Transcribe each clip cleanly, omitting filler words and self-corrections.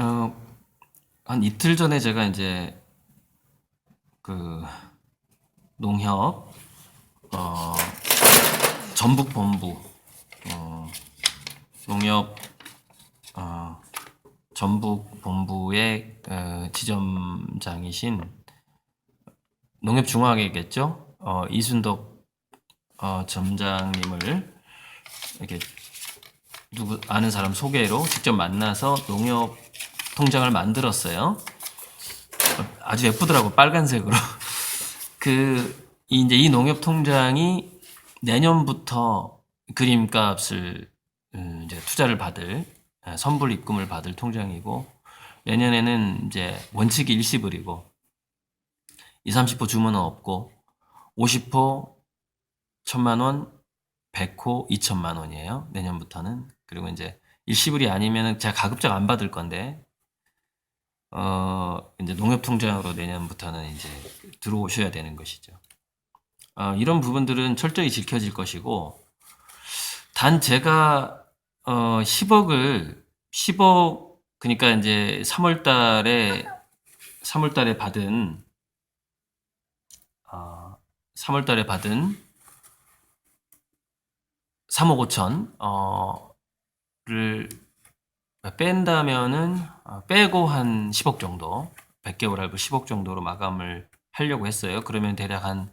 어, 한 이틀 전에 제가 이제 그 농협 어, 전북 본부 농협 전북 본부의 지점장이신 농협중앙회겠죠? 이순덕 점장님을 이렇게 누구 아는 사람 소개로 직접 만나서 농협 통장을 만들었어요. 아주 예쁘더라고, 빨간색으로. 이제 이 농협 통장이 내년부터 그림값을 이제 투자를 받을 선불 입금을 받을 통장이고, 내년에는 이제 원칙이 일시불이고 2, 30호 주문은 없고 50호 1,000만 원, 100호 2천만 원이에요. 내년부터는. 그리고 이제 일시불이 아니면은 제가 가급적 안 받을 건데 이제 농협 통장으로 내년부터는 이제 들어오셔야 되는 것이죠. 이런 부분들은 철저히 지켜질 것이고, 단 제가 10억, 그러니까 이제 3월 달에 받은 3월 달에 받은 3억 5천 를 뺀다면은 빼고 한 10억 정도, 100개월 할부 10억 정도로 마감을 하려고 했어요. 그러면 대략 한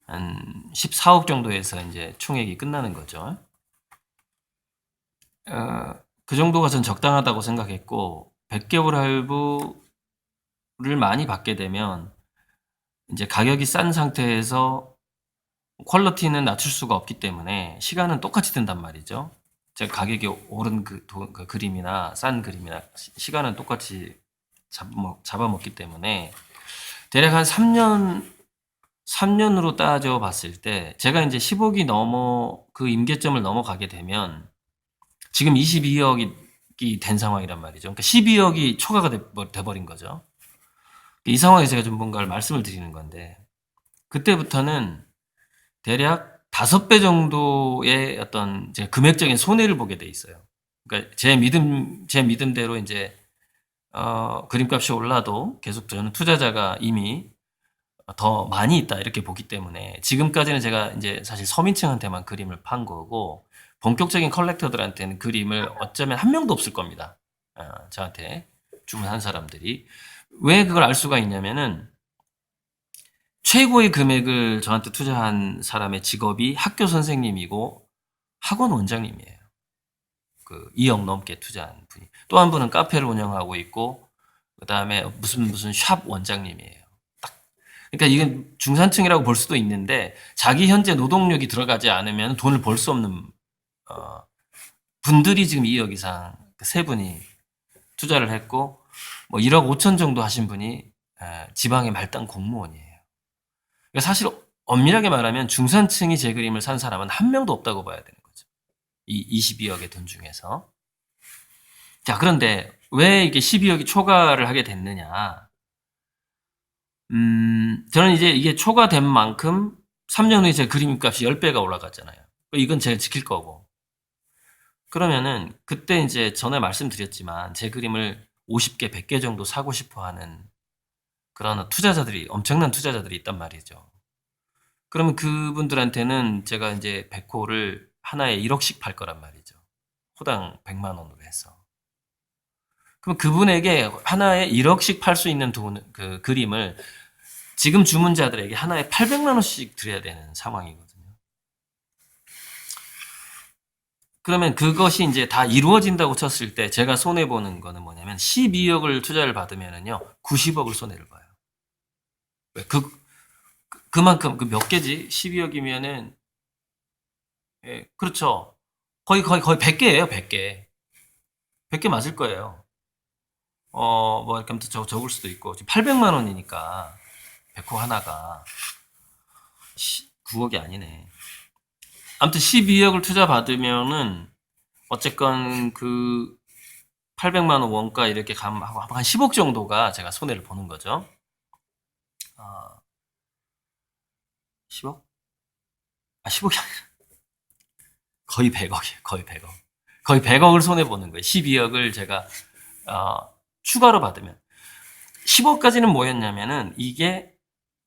14억 정도에서 이제 총액이 끝나는 거죠. 그 정도가 전 적당하다고 생각했고, 100개월 할부를 많이 받게 되면 이제 가격이 싼 상태에서 퀄리티는 낮출 수가 없기 때문에 시간은 똑같이 든단 말이죠. 제가 가격이 오른 그 그림이나 싼 그림이나 시간은 똑같이 잡아먹기 때문에 대략 한 3년으로 따져 봤을 때 제가 이제 10억이 그 임계점을 넘어가게 되면 지금 22억이 된 상황이란 말이죠. 그러니까 12억이 초과가 돼버린 거죠. 이 상황에서 제가 좀 뭔가를 말씀을 드리는 건데, 그때부터는 대략 5배 정도의 어떤 제 금액적인 손해를 보게 돼 있어요. 그러니까 제 믿음대로 이제 그림값이 올라도 계속 저는 투자자가 이미 더 많이 있다 이렇게 보기 때문에, 지금까지는 제가 이제 사실 서민층한테만 그림을 판 거고 본격적인 컬렉터들한테는 그림을 어쩌면 한 명도 없을 겁니다. 저한테 주문한 사람들이. 왜 그걸 알 수가 있냐면은 최고의 금액을 저한테 투자한 사람의 직업이 학교 선생님이고 학원 원장님이에요. 2억 넘게 투자한 분이. 또 한 분은 카페를 운영하고 있고, 그 다음에 무슨 샵 원장님이에요. 그러니까 이건 중산층이라고 볼 수도 있는데, 자기 현재 노동력이 들어가지 않으면 돈을 벌 수 없는 분들이 지금 2억 이상, 세 분이 투자를 했고, 뭐 1억 5천 정도 하신 분이 지방의 말단 공무원이에요. 그러니까 사실 엄밀하게 말하면 중산층이 제 그림을 산 사람은 한 명도 없다고 봐야 되는 거죠. 이 22억의 돈 중에서. 자, 그런데 왜 이게 12억이 초과를 하게 됐느냐? 저는 이제 이게 초과된 만큼 3년 후에 제 그림값이 10배가 올라갔잖아요. 이건 제가 지킬 거고. 그러면은 그때 이제 전에 말씀드렸지만 제 그림을 50개, 100개 정도 사고 싶어 하는 그런 엄청난 투자자들이 있단 말이죠. 그러면 그분들한테는 제가 이제 100호를 하나에 1억씩 팔 거란 말이죠. 호당 100만 원으로 해서. 그럼 그분에게 하나에 1억씩 팔 수 있는 그 그림을 지금 주문자들에게 하나에 800만 원씩 드려야 되는 상황이거든요. 그러면 그것이 이제 다 이루어진다고 쳤을 때 제가 손해보는 거는 뭐냐면 12억을 투자를 받으면은요, 90억을 손해를 봐요. 그만큼, 몇 개지? 12억이면은, 예, 그렇죠. 거의 100개예요, 100개. 100개 맞을 거예요. 뭐, 이렇게 하면 더 적을 수도 있고. 지금 800만 원이니까, 100호 하나가 9억이 아니네. 아무튼 12억을 투자 받으면은, 어쨌건 800만 원 원가 이렇게 가면 한 10억 정도가 제가 손해를 보는 거죠. 10억? 10억이 아니라 거의 100억이에요. 거의 100억. 거의 100억을 손해 보는 거예요. 12억을 제가 추가로 받으면. 10억까지는 뭐였냐면은 이게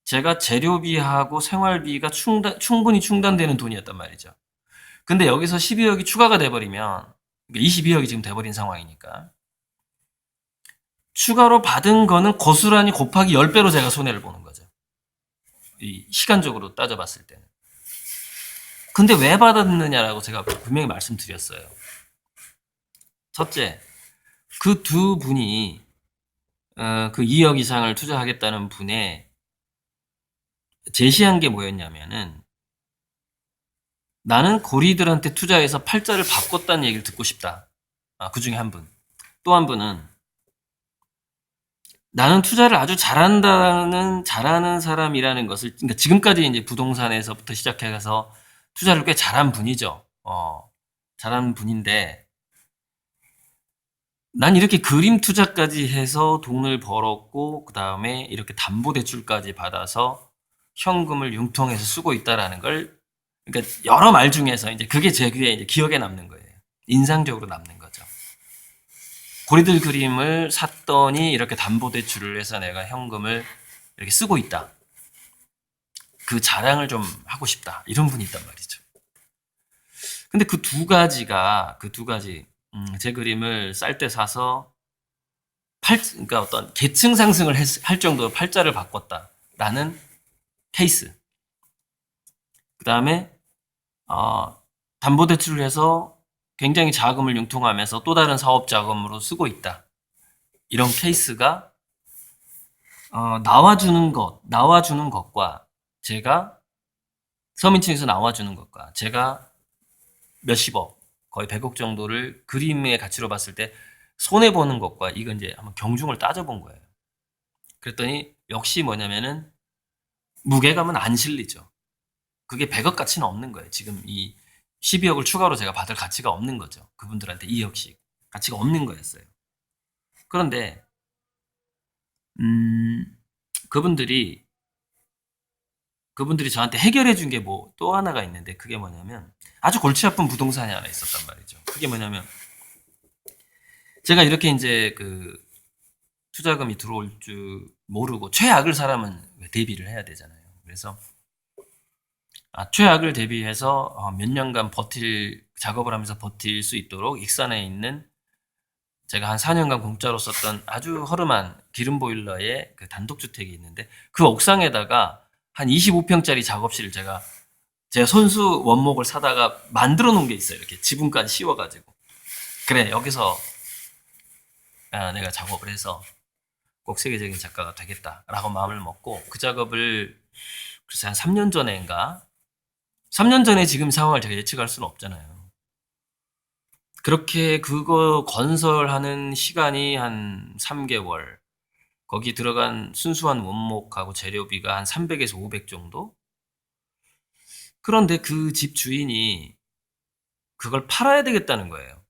제가 재료비하고 생활비가 충분히 충당되는 돈이었단 말이죠. 근데 여기서 12억이 추가가 돼버리면, 22억이 지금 돼버린 상황이니까. 추가로 받은 거는 고스란히 곱하기 10배로 제가 손해를 보는 거죠. 이 시간적으로 따져봤을 때는. 근데 왜 받았느냐라고 제가 분명히 말씀드렸어요. 첫째, 그 두 분이 그 2억 이상을 투자하겠다는 분의 제시한 게 뭐였냐면은 나는 고리들한테 투자해서 팔자를 바꿨다는 얘기를 듣고 싶다. 그 중에 한 분. 또 한 분은 나는 투자를 아주 잘하는 사람이라는 것을, 그러니까 지금까지 이제 부동산에서부터 시작해서 투자를 꽤 잘한 분이죠. 잘한 분인데, 난 이렇게 그림 투자까지 해서 돈을 벌었고, 그 다음에 이렇게 담보대출까지 받아서 현금을 융통해서 쓰고 있다라는 걸, 그러니까 여러 말 중에서 이제 그게 제 귀에 이제 기억에 남는 거예요. 인상적으로 남는 거죠. 고리들 그림을 샀더니 이렇게 담보대출을 해서 내가 현금을 이렇게 쓰고 있다. 그 자랑을 좀 하고 싶다. 이런 분이 있단 말이죠. 근데 그 두 가지, 제 그림을 쌀 때 사서 그러니까 어떤 계층 상승을 할 정도로 팔자를 바꿨다라는 케이스. 그 다음에, 담보대출을 해서 굉장히 자금을 융통하면서 또 다른 사업 자금으로 쓰고 있다. 이런 케이스가, 나와주는 것과 제가 서민층에서 나와주는 것과 제가 몇십억, 거의 100억 정도를 그림의 가치로 봤을 때 손해보는 것과 이건 이제 한번 경중을 따져본 거예요. 그랬더니 역시 뭐냐면은 무게감은 안 실리죠. 그게 100억 가치는 없는 거예요. 지금 이 12억을 추가로 제가 받을 가치가 없는 거죠. 그분들한테 2억씩 가치가 없는 거였어요. 그런데 그분들이 저한테 해결해 준 게 뭐 또 하나가 있는데 그게 뭐냐면 아주 골치 아픈 부동산이 하나 있었단 말이죠. 그게 뭐냐면 제가 이렇게 이제 그 투자금이 들어올 줄 모르고 최악을 사람은 대비를 해야 되잖아요. 그래서 최악을 대비해서 몇 년간 작업을 하면서 버틸 수 있도록 익산에 있는 제가 한 4년간 공짜로 썼던 아주 허름한 기름 보일러의 그 단독주택이 있는데 그 옥상에다가 한 25평짜리 작업실을 제가 손수 원목을 사다가 만들어 놓은 게 있어요. 이렇게 지붕까지 씌워가지고. 그래, 여기서 내가 작업을 해서 꼭 세계적인 작가가 되겠다라고 마음을 먹고 그 작업을 글쎄 한 3년 전인가 3년 전에 지금 상황을 제가 예측할 수는 없잖아요. 그렇게 그거 건설하는 시간이 한 3개월, 거기 들어간 순수한 원목하고 재료비가 한 300에서 500 정도? 그런데 그 집 주인이 그걸 팔아야 되겠다는 거예요.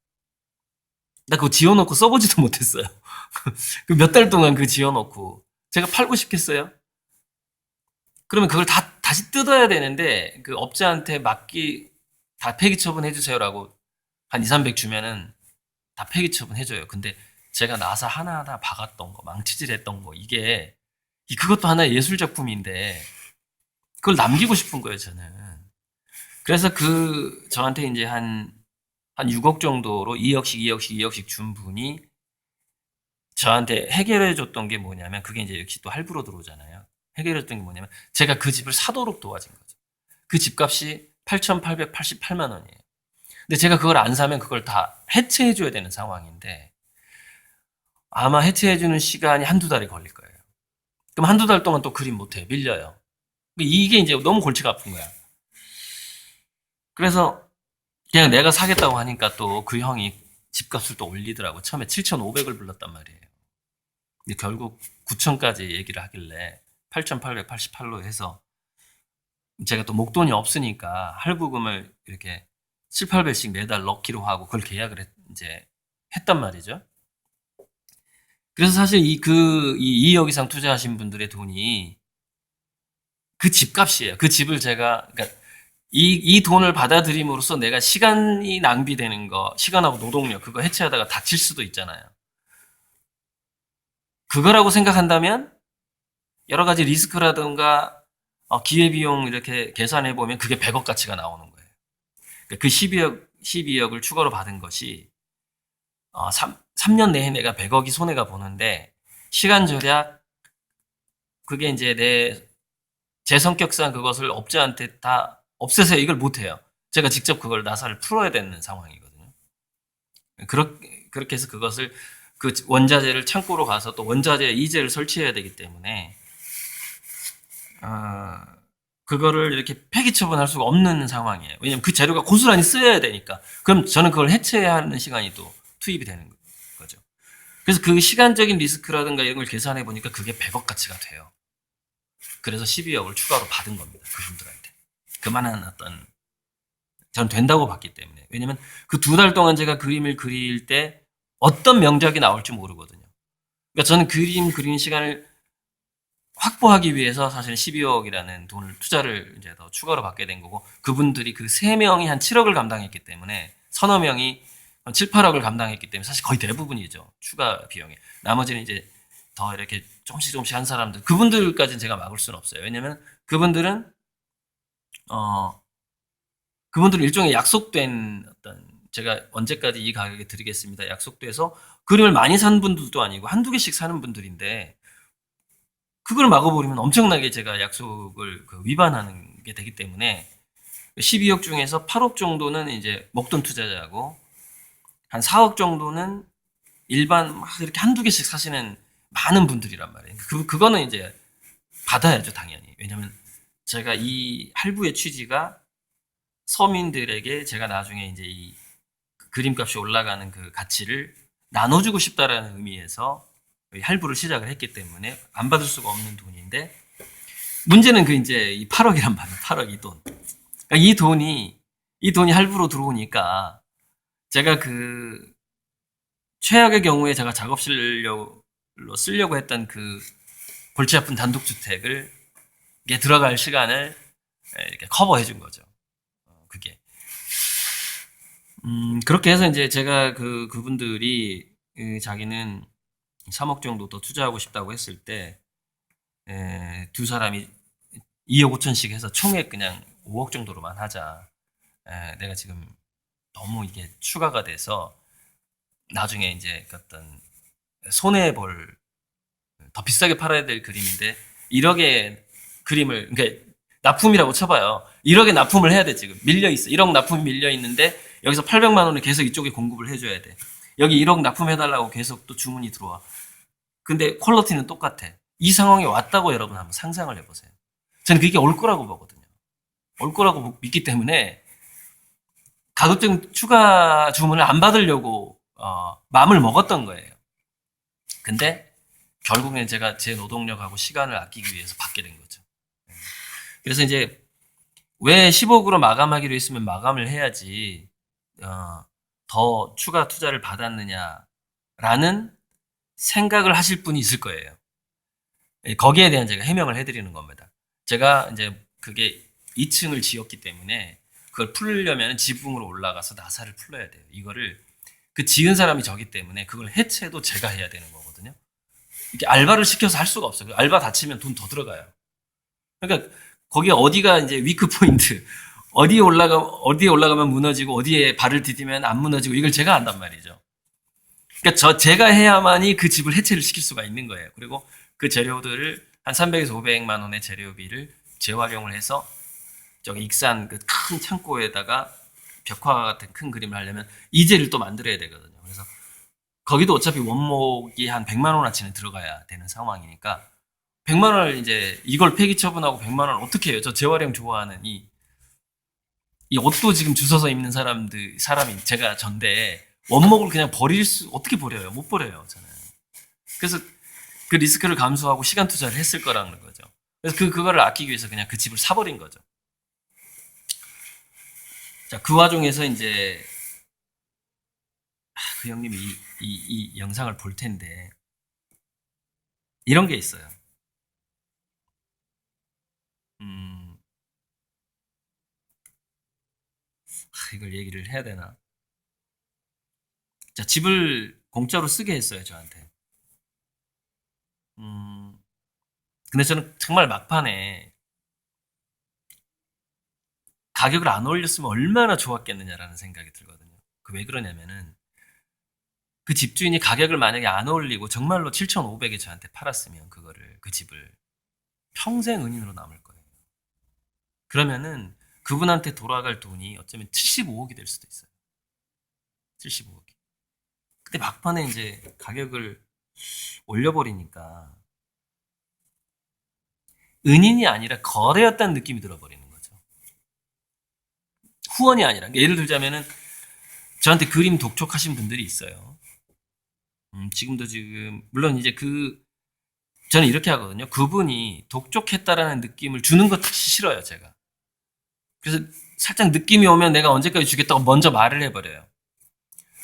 나 그거 지어놓고 써보지도 못했어요. 그 몇 달 동안 그 지어놓고. 제가 팔고 싶겠어요? 그러면 그걸 다시 뜯어야 되는데, 그 업자한테 다 폐기 처분해주세요라고 한 2, 300 주면은 다 폐기 처분해줘요. 근데 제가 나사 하나하나 박았던 거, 망치질 했던 거, 그것도 하나의 예술 작품인데, 그걸 남기고 싶은 거예요, 저는. 그래서 저한테 이제 한 6억 정도로 2억씩 준 분이 저한테 해결해 줬던 게 뭐냐면, 그게 이제 역시 또 할부로 들어오잖아요. 해결해 줬던 게 뭐냐면, 제가 그 집을 사도록 도와준 거죠. 그 집값이 8,888만 원이에요. 근데 제가 그걸 안 사면 그걸 다 해체해 줘야 되는 상황인데, 아마 해체해 주는 시간이 한두 달이 걸릴 거예요. 그럼 한두 달 동안 또 그림 못 해요. 밀려요. 이게 이제 너무 골치가 아픈 거야. 그래서 그냥 내가 사겠다고 하니까 또 그 형이 집값을 또 올리더라고. 처음에 7,500을 불렀단 말이에요. 근데 결국 9,000까지 얘기를 하길래 8,888로 해서 제가 또 목돈이 없으니까 할부금을 이렇게 7, 800씩 매달 넣기로 하고 그걸 계약을 이제 했단 말이죠. 그래서 사실 이 2억 이상 투자하신 분들의 돈이 그 집값이에요. 그 집을 그러니까 이 돈을 받아들임으로써 내가 시간이 낭비되는 거, 시간하고 노동력, 그거 해체하다가 다칠 수도 있잖아요. 그거라고 생각한다면 여러 가지 리스크라든가 기회비용 이렇게 계산해 보면 그게 100억 가치가 나오는 거예요. 그 12억을 추가로 받은 것이 3년 내에 내가 100억이 손해가 보는데 시간 절약 그게 이제 제 성격상 그것을 업자한테 다 없애서 이걸 못해요. 제가 직접 그걸 나사를 풀어야 되는 상황이거든요. 그렇게 해서 그것을 그 원자재를 창고로 가서 또 원자재 이재를 설치해야 되기 때문에 그거를 이렇게 폐기 처분할 수가 없는 상황이에요. 왜냐면 그 재료가 고스란히 쓰여야 되니까. 그럼 저는 그걸 해체해야 하는 시간이 또 투입이 되는 거죠. 그래서 그 시간적인 리스크라든가 이런 걸 계산해 보니까 그게 100억 가치가 돼요. 그래서 12억을 추가로 받은 겁니다. 그분들한테. 그만한 저는 된다고 봤기 때문에. 왜냐면 그 2달 동안 제가 그림을 그릴 때 어떤 명작이 나올지 모르거든요. 그러니까 저는 그림 그리는 시간을 확보하기 위해서 사실 12억이라는 돈을 투자를 이제 더 추가로 받게 된 거고, 그분들이 그 3명이 한 7억을 감당했기 때문에 서너 명이 7, 8억을 감당했기 때문에 사실 거의 대부분이죠. 추가 비용이. 나머지는 이제 더 이렇게 조금씩 한 사람들, 그분들까지는 제가 막을 수는 없어요. 왜냐면 그분들은 일종의 약속된 제가 언제까지 이 가격에 드리겠습니다. 약속돼서 그림을 많이 산 분들도 아니고 한두 개씩 사는 분들인데 그걸 막아버리면 엄청나게 제가 약속을 위반하는 게 되기 때문에 12억 중에서 8억 정도는 이제 목돈 투자자고 한 4억 정도는 일반 막 이렇게 한두 개씩 사시는 많은 분들이란 말이에요. 그거는 이제 받아야죠, 당연히. 왜냐면 제가 이 할부의 취지가 서민들에게 제가 나중에 이제 이 그림값이 올라가는 그 가치를 나눠주고 싶다라는 의미에서 할부를 시작을 했기 때문에 안 받을 수가 없는 돈인데, 문제는 이제 이 8억이란 말이에요. 8억 이 돈. 그러니까 이 돈이 할부로 들어오니까 제가 최악의 경우에 제가 작업실로 쓰려고 했던 그 골치 아픈 단독주택을 이게 들어갈 시간을 이렇게 커버해 준 거죠. 그게. 그렇게 해서 이제 제가 그분들이 자기는 3억 정도 더 투자하고 싶다고 했을 때, 두 사람이 2억 5천씩 해서 총액 그냥 5억 정도로만 하자. 내가 지금 너무 이게 추가가 돼서 나중에 이제 어떤 손해볼 더 비싸게 팔아야 될 그림인데 1억의 그림을 그러니까 납품이라고 쳐봐요. 1억의 납품을 해야 돼. 지금 밀려 있어. 1억 납품이 밀려 있는데 여기서 800만 원을 계속 이쪽에 공급을 해줘야 돼. 여기 1억 납품해달라고 계속 또 주문이 들어와. 근데 퀄리티는 똑같아. 이 상황이 왔다고 여러분 한번 상상을 해보세요. 저는 그게 올 거라고 보거든요. 올 거라고 믿기 때문에 가급적 추가 주문을 안 받으려고 마음을 먹었던 거예요. 근데 결국엔 제가 제 노동력하고 시간을 아끼기 위해서 받게 된 거죠. 그래서 이제 왜 10억으로 마감하기로 했으면 마감을 해야지 더 추가 투자를 받았느냐라는 생각을 하실 분이 있을 거예요. 거기에 대한 제가 해명을 해드리는 겁니다. 제가 이제 그게 2층을 지었기 때문에 그걸 풀려면 지붕으로 올라가서 나사를 풀러야 돼요. 이거를 그 지은 사람이 저기 때문에 그걸 해체도 제가 해야 되는 거거든요. 이렇게 알바를 시켜서 할 수가 없어요. 알바 다치면 돈 더 들어가요. 그러니까 거기 어디가 이제 위크 포인트, 어디에 올라가면 무너지고 어디에 발을 디디면 안 무너지고 이걸 제가 안단 말이죠. 그러니까 제가 해야만이 그 집을 해체를 시킬 수가 있는 거예요. 그리고 그 재료들을 한 300에서 500만 원의 재료비를 재활용을 해서 저기 익산 그 큰 창고에다가 벽화 같은 큰 그림을 하려면 이재를 또 만들어야 되거든요. 그래서 거기도 어차피 원목이 한 100만 원어치는 들어가야 되는 상황이니까 100만 원을 이제 이걸 폐기 처분하고 100만 원을 어떻게 해요? 저 재활용 좋아하는 이 옷도 지금 주워서 입는 사람이 제가 전데 원목을 그냥 어떻게 버려요? 못 버려요, 저는. 그래서 그 리스크를 감수하고 시간 투자를 했을 거라는 거죠. 그래서 그거를 아끼기 위해서 그냥 그 집을 사버린 거죠. 자, 그 와중에서 이제 그 형님이 이 영상을 볼 텐데 이런 게 있어요. 음, 이걸 얘기를 해야 되나? 자, 집을 공짜로 쓰게 했어요, 저한테. 음, 근데 저는 정말 막판에 가격을 안 올렸으면 얼마나 좋았겠느냐라는 생각이 들거든요. 그 왜 그러냐면은 그 집주인이 가격을 만약에 안 올리고 정말로 7,500에 저한테 팔았으면 그거를 그 집을 평생 은인으로 남을 거예요. 그러면은 그분한테 돌아갈 돈이 어쩌면 75억이 될 수도 있어요. 75억이. 근데 막판에 이제 가격을 올려버리니까 은인이 아니라 거래였다는 느낌이 들어버리는 거죠. 후원이 아니라. 예를 들자면은 저한테 그림 독촉하신 분들이 있어요. 지금도 지금 물론 이제 저는 이렇게 하거든요. 그분이 독촉했다라는 느낌을 주는 것 싫어요, 제가. 그래서 살짝 느낌이 오면 내가 언제까지 주겠다고 먼저 말을 해버려요.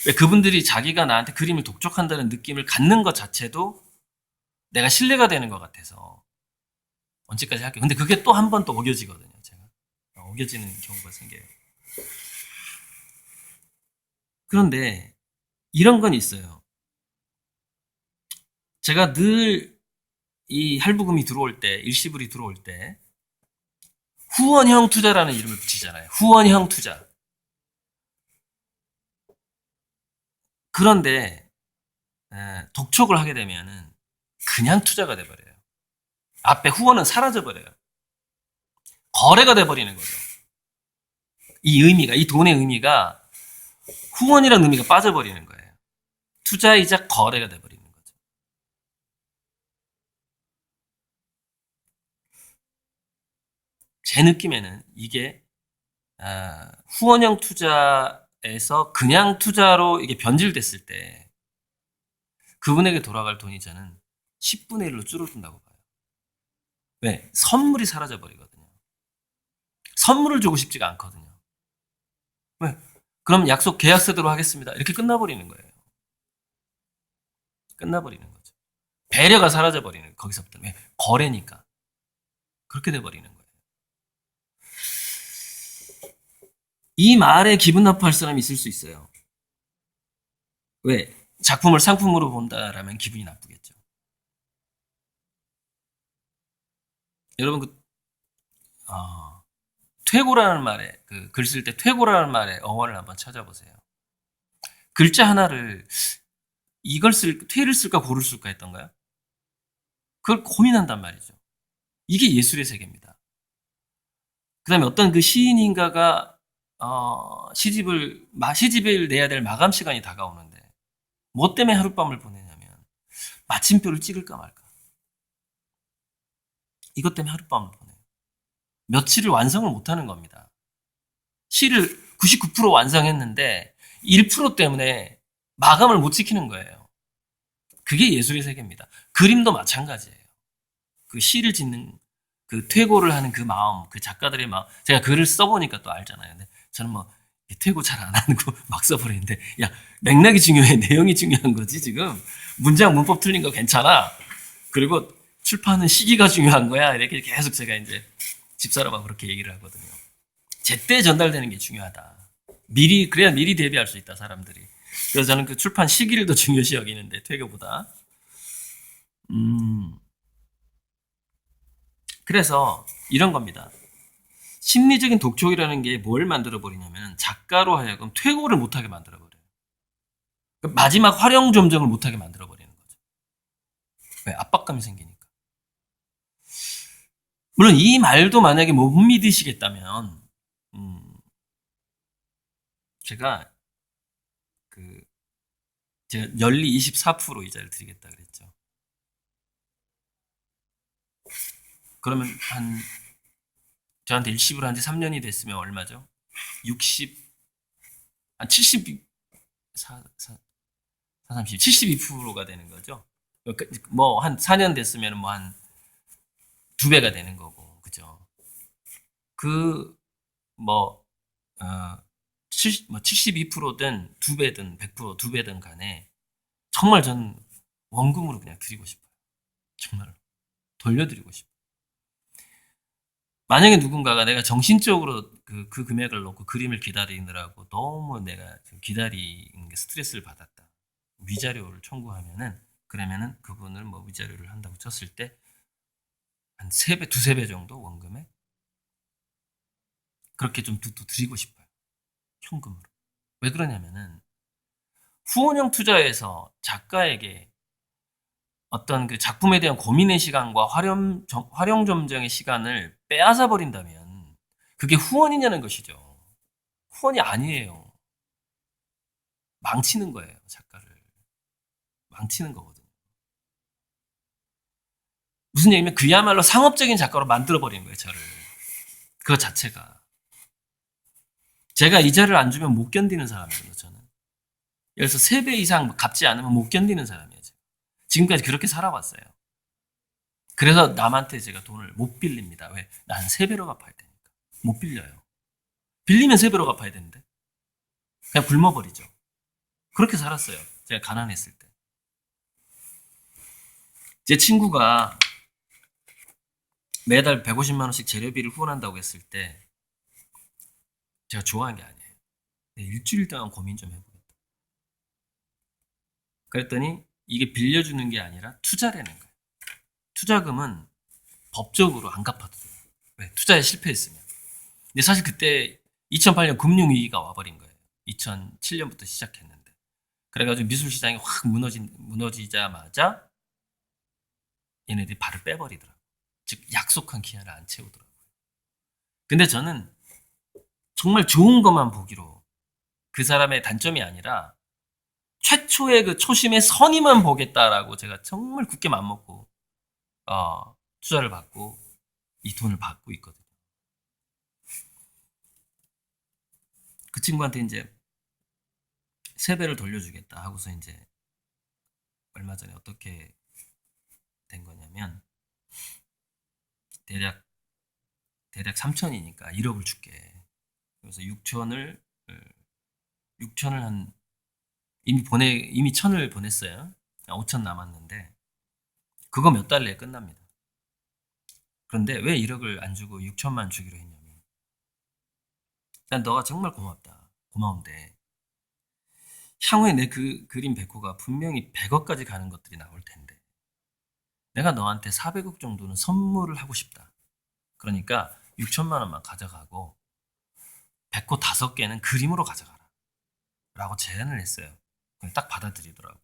왜 그분들이 자기가 나한테 그림을 독촉한다는 느낌을 갖는 것 자체도 내가 신뢰가 되는 것 같아서 언제까지 할게요. 근데 그게 또 한 번 또 어겨지거든요, 제가. 어겨지는 경우가 생겨요. 그런데 이런 건 있어요. 제가 늘 이 할부금이 들어올 때, 일시불이 들어올 때 후원형 투자라는 이름을 붙이잖아요. 후원형 투자. 그런데 독촉을 하게 되면은 그냥 투자가 돼버려요. 앞에 후원은 사라져버려요. 거래가 돼버리는 거죠. 이 돈의 의미가 후원이라는 의미가 빠져버리는 거예요. 투자이자 거래가 돼버리는 거죠. 제 느낌에는 이게 후원형 투자에서 그냥 투자로 이게 변질됐을 때 그분에게 돌아갈 돈이 저는 10분의 1로 줄어든다고 봐요. 왜? 선물이 사라져 버리거든요. 선물을 주고 싶지가 않거든요. 왜? 그럼 약속 계약서대로 하겠습니다. 이렇게 끝나버리는 거예요. 끝나버리는 거죠. 배려가 사라져 버리는 거기서부터. 왜? 거래니까. 그렇게 돼버리는 거예요. 이 말에 기분 나빠할 사람이 있을 수 있어요. 왜? 작품을 상품으로 본다라면 기분이 나쁘겠죠. 여러분 퇴고라는 말에 글 쓸 때 퇴고라는 말의 어원을 한번 찾아보세요. 글자 하나를 퇴를 쓸까 고를 쓸까 했던가요? 그걸 고민한단 말이죠. 이게 예술의 세계입니다. 그 다음에 어떤 그 시인인가가 시집을 내야 될 마감 시간이 다가오는데 뭐 때문에 하룻밤을 보내냐면 마침표를 찍을까 말까. 이것 때문에 하룻밤을 보내요. 며칠을 완성을 못하는 겁니다. 시를 99% 완성했는데 1% 때문에 마감을 못 지키는 거예요. 그게 예술의 세계입니다. 그림도 마찬가지예요. 그 시를 짓는 그 퇴고를 하는 그 마음, 그 작가들의 마음. 제가 글을 써보니까 또 알잖아요. 근데 저는 뭐 퇴고 잘 안 하고 막 써버리는데 야 맥락이 중요해, 내용이 중요한 거지 지금. 문장 문법 틀린 거 괜찮아. 그리고 출판은 시기가 중요한 거야. 이렇게 계속 제가 이제 집사람하고 그렇게 얘기를 하거든요. 제때 전달되는 게 중요하다. 그래야 미리 대비할 수 있다, 사람들이. 그래서 저는 그 출판 시기를 더 중요시 여기는데, 퇴교보다. 음, 그래서 이런 겁니다. 심리적인 독촉이라는 게 뭘 만들어버리냐면, 작가로 하여금 퇴고를 못하게 만들어버려요. 마지막 활용점정을 못하게 만들어버리는 거죠. 왜? 압박감이 생기니까. 물론 이 말도 만약에 못 믿으시겠다면, 음, 제가 그 제가 연리 24% 이자를 드리겠다 그랬죠. 그러면 저한테 일시불 한 지 3년이 됐으면 얼마죠? 60, 한 70, 72%가 되는 거죠. 뭐, 한 4년 됐으면 뭐 한 2배가 되는 거고, 그죠? 그, 뭐, 어, 72%든 2배든 100% 2배든 간에 정말 전 원금으로 그냥 드리고 싶어요. 정말로. 돌려드리고 싶어요. 만약에 누군가가 내가 정신적으로 그 금액을 놓고 그림을 기다리느라고 너무 내가 기다리는 게 스트레스를 받았다. 위자료를 청구하면은 그러면은 그분을 뭐 위자료를 한다고 쳤을 때 한 3배, 두세 배 정도 원금에 그렇게 좀 또 드리고 싶어요. 현금으로. 왜 그러냐면은 후원형 투자에서 작가에게 어떤 그 작품에 대한 고민의 시간과 활용 점정의 시간을 빼앗아 버린다면 그게 후원이냐는 것이죠. 후원이 아니에요. 망치는 거예요, 작가를. 망치는 거거든요. 무슨 얘기냐면 그야말로 상업적인 작가로 만들어 버리는 거예요, 저를. 그거 자체가. 제가 이자를 안 주면 못 견디는 사람이거든요, 저는. 예를 들어서 3배 이상 갚지 않으면 못 견디는 사람이에요. 제가. 지금까지 그렇게 살아왔어요. 그래서 남한테 제가 돈을 못 빌립니다. 왜? 난 3배로 갚아야 되니까. 못 빌려요. 빌리면 3배로 갚아야 되는데. 그냥 굶어버리죠. 그렇게 살았어요. 제가 가난했을 때. 제 친구가 매달 150만 원씩 재료비를 후원한다고 했을 때 제가 좋아한 게 아니에요. 일주일 동안 고민 좀 해보겠다. 그랬더니 이게 빌려주는 게 아니라 투자라는 거예요. 투자금은 법적으로 안 갚아도 돼요. 왜? 투자에 실패했으면. 근데 사실 그때 2008년 금융위기가 와버린 거예요. 2007년부터 시작했는데. 그래가지고 미술시장이 확 무너지자마자 얘네들이 발을 빼버리더라고요. 즉 약속한 기한을 안 채우더라고요. 근데 저는 정말 좋은 것만 보기로 그 사람의 단점이 아니라 최초의 그 초심의 선의만 보겠다라고 제가 정말 굳게 맘먹고 투자를 받고 이 돈을 받고 있거든요. 그 친구한테 이제 3배를 돌려주겠다 하고서 이제 얼마 전에 어떻게 된 거냐면 대략 3천이니까 1억을 줄게. 그래서 6천을 한 이미 1,000을 보냈어요. 5천 남았는데 그거 몇 달 내에 끝납니다. 그런데 왜 1억을 안 주고 6천만 주기로 했냐면 난 너가 정말 고맙다. 고마운데 향후에 내 그 그림 100호가 분명히 100억까지 가는 것들이 나올 텐데 내가 너한테 400억 정도는 선물을 하고 싶다. 그러니까 6천만 원만 가져가고 100호 5개는 그림으로 가져가라. 라고 제안을 했어요. 딱 받아들이더라고.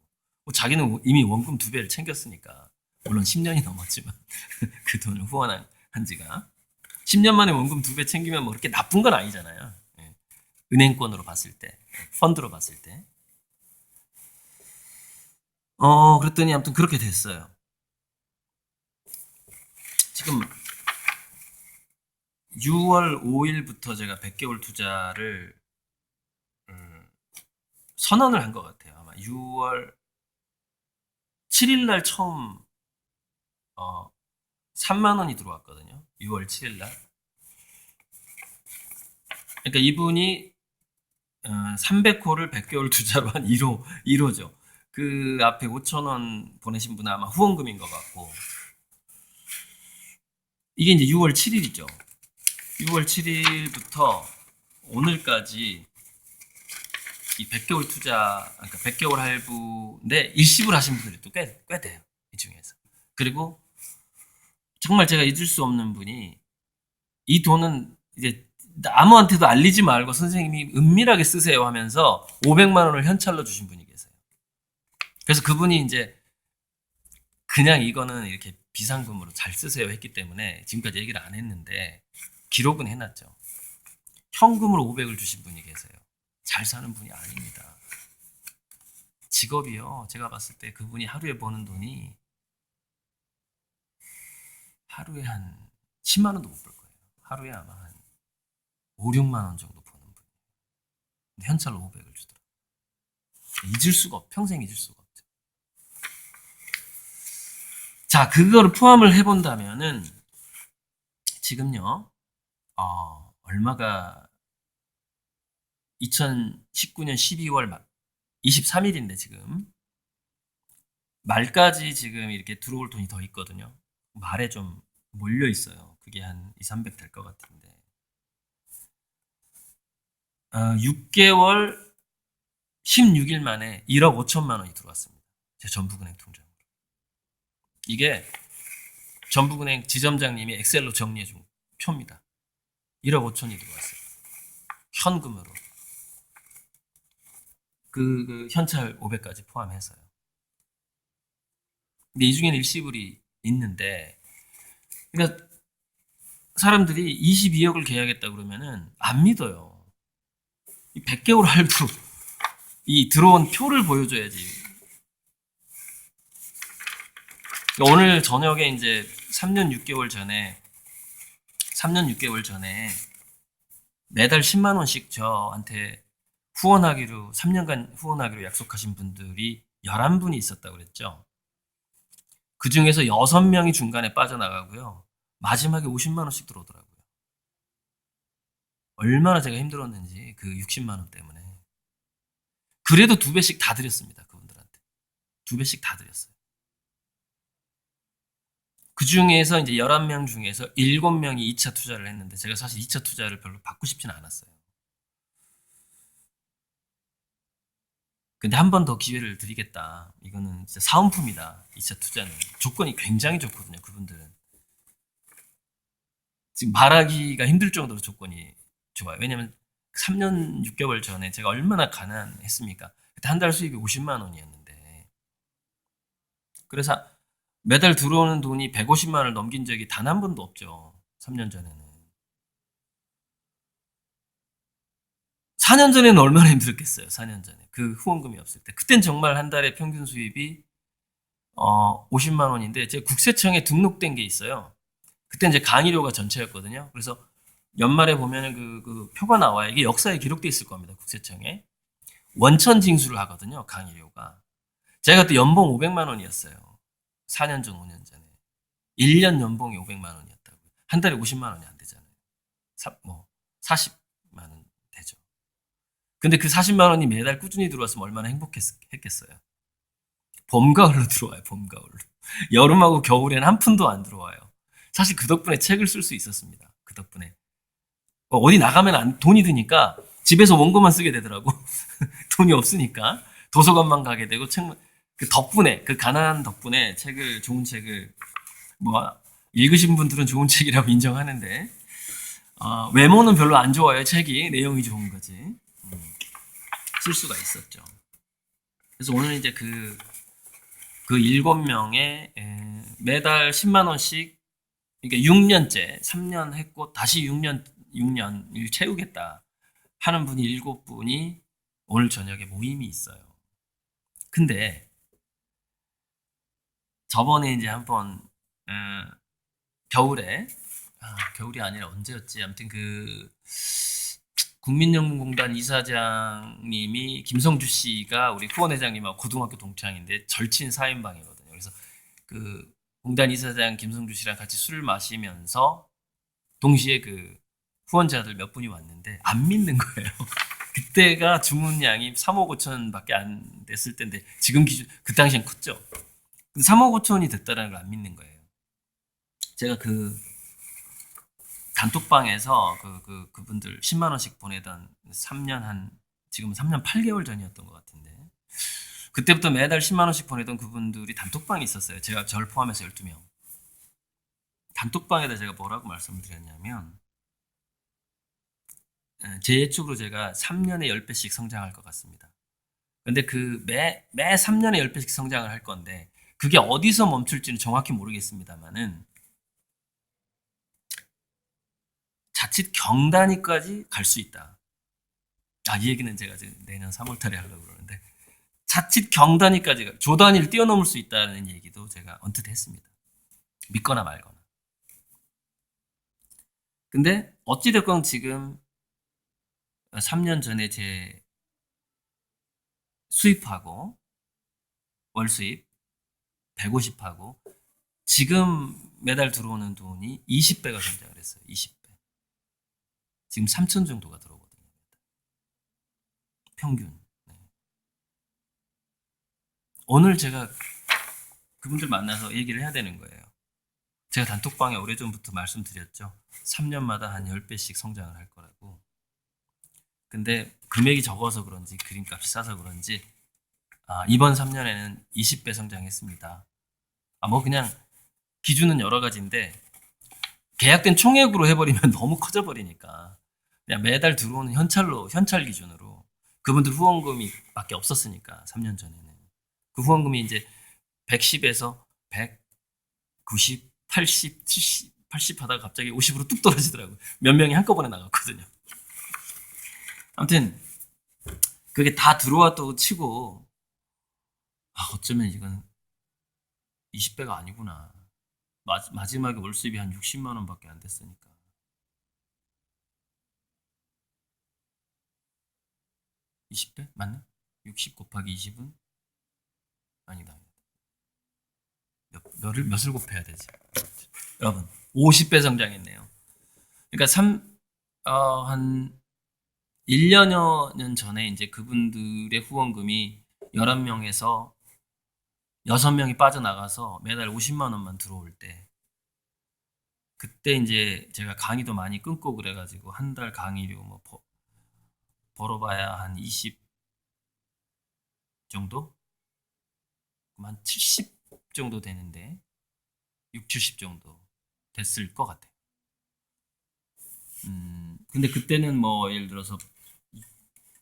자기는 이미 원금 2배를 챙겼으니까 물론 10년이 넘었지만 그 돈을 후원한 지가 10년 만에 원금 2배 챙기면 뭐 그렇게 나쁜 건 아니잖아요. 예. 은행권으로 봤을 때, 펀드로 봤을 때. 그랬더니 아무튼 그렇게 됐어요. 지금 6월 5일부터 제가 100개월 투자를 선언을 한 것 같아요. 아마 6월 7일 날 처음 3만 원이 들어왔거든요. 6월 7일 날. 그러니까 이분이 300호를 100개월 투자로 한 1호죠. 그 앞에 5천 원 보내신 분은 아마 후원금인 것 같고 이게 이제 6월 7일이죠. 6월 7일부터 오늘까지 이 100개월 투자, 그러니까 100개월 할부인데 일시불 하신 분들이 또 꽤 돼요. 이 중에서. 그리고 정말 제가 잊을 수 없는 분이 이 돈은 이제 아무한테도 알리지 말고 선생님이 은밀하게 쓰세요 하면서 500만 원을 현찰로 주신 분이 계세요. 그래서 그분이 이제 그냥 이거는 이렇게 비상금으로 잘 쓰세요 했기 때문에 지금까지 얘기를 안 했는데 기록은 해놨죠. 현금으로 500을 주신 분이 계세요. 잘 사는 분이 아닙니다. 직업이요. 제가 봤을 때 그분이 하루에 버는 돈이 하루에 한 10만 원도 못 벌 거예요. 하루에 아마 한 5, 6만 원 정도 버는 분. 근데 현찰로 500을 주더라고요. 평생 잊을 수가 없죠. 자, 그거를 포함을 해본다면은 지금요, 얼마가 2019년 12월 23일인데 지금 말까지 지금 이렇게 들어올 돈이 더 있거든요. 말에 좀 몰려 있어요. 그게 한 2, 300 될 것 같은데 6개월 16일 만에 1억 5천만 원이 들어왔습니다. 제 전북은행 통장으로. 이게 전북은행 지점장님이 엑셀로 정리해 준 표입니다. 1억 5천이 들어왔어요. 현금으로. 그 현찰 500까지 포함해서요. 근데 이 중에는 일시불이 있는데, 그러니까 사람들이 22억을 계약했다 그러면은 안 믿어요. 100개월 할부 이 들어온 표를 보여줘야지. 오늘 저녁에 이제 3년 6개월 전에 매달 10만 원씩 저한테 후원하기로 3년간 후원하기로 약속하신 분들이 11분이 있었다고 그랬죠. 그 중에서 6명이 중간에 빠져나가고요. 마지막에 50만 원씩 들어오더라고요. 얼마나 제가 힘들었는지 그 60만 원 때문에. 그래도 2배씩 다 드렸습니다. 그분들한테. 2배씩 다 드렸어요. 그 중에서 이제 11명 중에서 7명이 2차 투자를 했는데 제가 사실 2차 투자를 별로 받고 싶지는 않았어요. 근데 한 번 더 기회를 드리겠다. 이거는 진짜 사은품이다. 2차 투자는. 조건이 굉장히 좋거든요. 그분들은. 지금 말하기가 힘들 정도로 조건이 좋아요. 왜냐면 3년 6개월 전에 제가 얼마나 가난했습니까? 그때 한 달 수입이 50만 원이었는데. 그래서 매달 들어오는 돈이 150만 원을 넘긴 적이 단 한 번도 없죠. 3년 전에는. 4년 전에는 얼마나 힘들었겠어요. 4년 전에. 그 후원금이 없을 때. 그땐 정말 한 달에 평균 수입이 50만 원인데 제 국세청에 등록된 게 있어요. 그때 이제 강의료가 전체였거든요. 그래서 연말에 보면은 그 표가 나와요. 이게 역사에 기록돼 있을 겁니다. 국세청에. 원천 징수를 하거든요. 강의료가. 제가 그때 연봉 500만 원이었어요. 4년 전, 5년 전에. 1년 연봉이 500만 원이었다고요. 한 달에 50만 원이 안 되잖아요. 40만 원 되죠. 근데 그 40만 원이 매달 꾸준히 들어왔으면 얼마나 행복했겠어요. 봄, 가을로 들어와요. 봄, 가을로. 여름하고 겨울에는 한 푼도 안 들어와요. 사실 그 덕분에 책을 쓸 수 있었습니다. 그 덕분에. 어디 나가면 돈이 드니까 집에서 원고만 쓰게 되더라고. 돈이 없으니까 도서관만 가게 되고 그 덕분에 그 가난한 덕분에 좋은 책을 뭐 읽으신 분들은 좋은 책이라고 인정하는데 외모는 별로 안 좋아요. 책이 내용이 좋은 거지. 쓸 수가 있었죠. 그래서 오늘 이제 그 7명에 매달 10만 원씩 그러니까 6년째 3년 했고 다시 6년을 채우겠다 하는 분이 7분이 오늘 저녁에 모임이 있어요. 근데 저번에 이제 한번 겨울에 겨울이 아니라 언제였지? 아무튼 그 국민연금공단 이사장님이 김성주 씨가 우리 후원회장님하고 고등학교 동창인데 절친 4인방이거든요. 그래서 그 공단 이사장 김성주 씨랑 같이 술을 마시면서 동시에 그 후원자들 몇 분이 왔는데 안 믿는 거예요. 그때가 주문량이 3억 5천밖에 안 됐을 때인데 지금 기준 그 당시엔 컸죠. 3억 5천이 됐다는 걸 안 믿는 거예요. 제가 그 단톡방에서 그분들 10만 원씩 보내던 3년 지금 3년 8개월 전이었던 것 같은데 그때부터 매달 10만 원씩 보내던 그분들이 단톡방이 있었어요. 제가 저를 포함해서 12명. 단톡방에다 제가 뭐라고 말씀드렸냐면 제 예측으로 제가 3년에 10배씩 성장할 것 같습니다. 근데 매 3년에 10배씩 성장을 할 건데 그게 어디서 멈출지는 정확히 모르겠습니다만은 자칫 경단위까지 갈 수 있다. 이 얘기는 제가 지금 내년 3월 달에 하려고 그러는데 자칫 경단위까지 조단위를 뛰어넘을 수 있다는 얘기도 제가 언뜻 했습니다. 믿거나 말거나. 근데 어찌됐건 지금 3년 전에 제 수입하고 월 수입 150하고 지금 매달 들어오는 돈이 20배가 성장을 했어요. 20배. 지금 3천 정도가 들어오거든요. 평균. 네. 오늘 제가 그분들 만나서 얘기를 해야 되는 거예요. 제가 단톡방에 오래전부터 말씀드렸죠. 3년마다 한 10배씩 성장을 할 거라고. 근데 금액이 적어서 그런지 그림값이 싸서 그런지 이번 3년에는 20배 성장했습니다. 뭐 그냥 기준은 여러 가지인데 계약된 총액으로 해버리면 너무 커져버리니까 그냥 매달 들어오는 현찰 기준으로 그분들 후원금이 밖에 없었으니까 3년 전에는 그 후원금이 이제 110에서 100, 90, 80, 70, 80 하다가 갑자기 50으로 뚝 떨어지더라고요. 몇 명이 한꺼번에 나갔거든요. 아무튼 그게 다 들어왔다고 치고 어쩌면 이건 20배가 아니구나. 마지막에 월 수입이 한 60만 원밖에 안 됐으니까. 20배? 맞나? 60 곱하기 20은? 아니다. 몇을 곱해야 되지? 여러분, 50배 성장했네요. 그러니까 한 1년여 년 전에 이제 그분들의 후원금이 11명에서 6명이 빠져나가서 매달 50만 원만 들어올 때 그때 이제 제가 강의도 많이 끊고 그래가지고 한 달 강의료 뭐 벌어봐야 한 20 정도? 한 70 정도 되는데 6, 70 정도 됐을 것 같아요. 근데 그때는 뭐 예를 들어서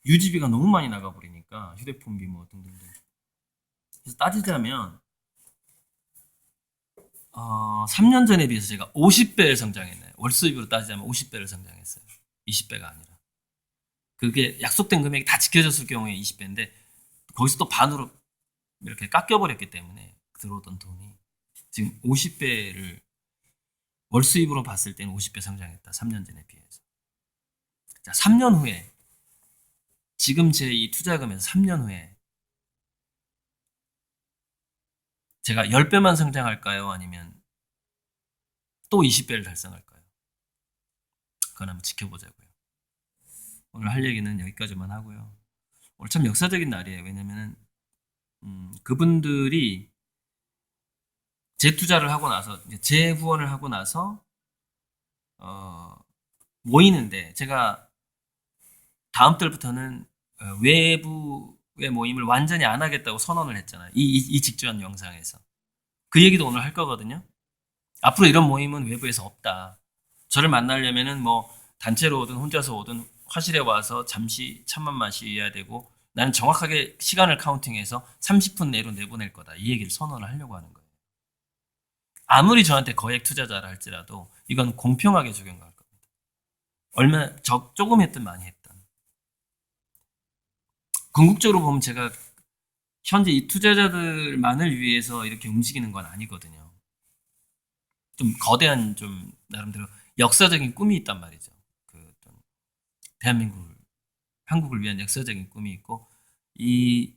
유지비가 너무 많이 나가버리니까 휴대폰비 뭐 등등등. 그래서 따지자면 3년 전에 비해서 제가 50배를 성장했네요. 월 수입으로 따지자면 50배를 성장했어요. 20배가 아니라. 그게 약속된 금액이 다 지켜졌을 경우에 20배인데 거기서 또 반으로 이렇게 깎여버렸기 때문에 들어오던 돈이 지금 50배를 월 수입으로 봤을 때는 50배 성장했다. 3년 전에 비해서. 자, 3년 후에 지금 제 이 투자금에서 3년 후에 제가 10배만 성장할까요? 아니면 또 20배를 달성할까요? 그건 한번 지켜보자고요. 오늘 할 얘기는 여기까지만 하고요. 오늘 참 역사적인 날이에요. 왜냐면은 그분들이 재투자를 하고 나서 재후원을 하고 나서 모이는데 제가 다음 달부터는 외부의 모임을 완전히 안 하겠다고 선언을 했잖아요. 이 직전 영상에서. 그 얘기도 오늘 할 거거든요. 앞으로 이런 모임은 외부에서 없다. 저를 만나려면은 뭐 단체로 오든 혼자서 오든 화실에 와서 잠시 참만 마셔야 되고 나는 정확하게 시간을 카운팅해서 30분 내로 내보낼 거다. 이 얘기를 선언을 하려고 하는 거예요. 아무리 저한테 거액 투자자라 할지라도 이건 공평하게 적용할 겁니다. 얼마 조금 했든 많이 했든. 궁극적으로 보면 제가 현재 이 투자자들만을 위해서 이렇게 움직이는 건 아니거든요. 좀 거대한 좀 나름대로 역사적인 꿈이 있단 말이죠. 그 대한민국을 한국을 위한 역사적인 꿈이 있고 이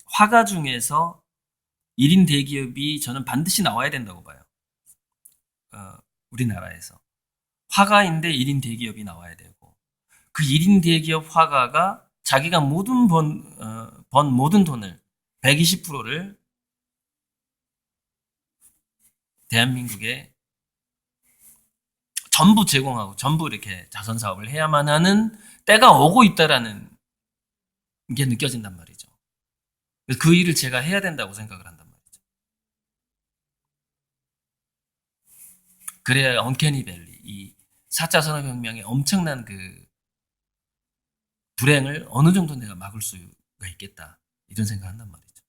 화가 중에서 1인 대기업이 저는 반드시 나와야 된다고 봐요. 우리나라에서 화가인데 1인 대기업이 나와야 되고 그 1인 대기업 화가가 자기가 모든 번 모든 돈을 120%를 대한민국에 전부 제공하고 전부 이렇게 자선 사업을 해야만 하는 때가 오고 있다라는 게 느껴진단 말이죠. 그래서 그 일을 제가 해야 된다고 생각을 한단 말이죠. 그래야 언캐니 밸리, 이 4차 산업혁명의 엄청난 그 불행을 어느 정도 내가 막을 수가 있겠다. 이런 생각을 한단 말이죠.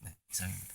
네, 이상입니다.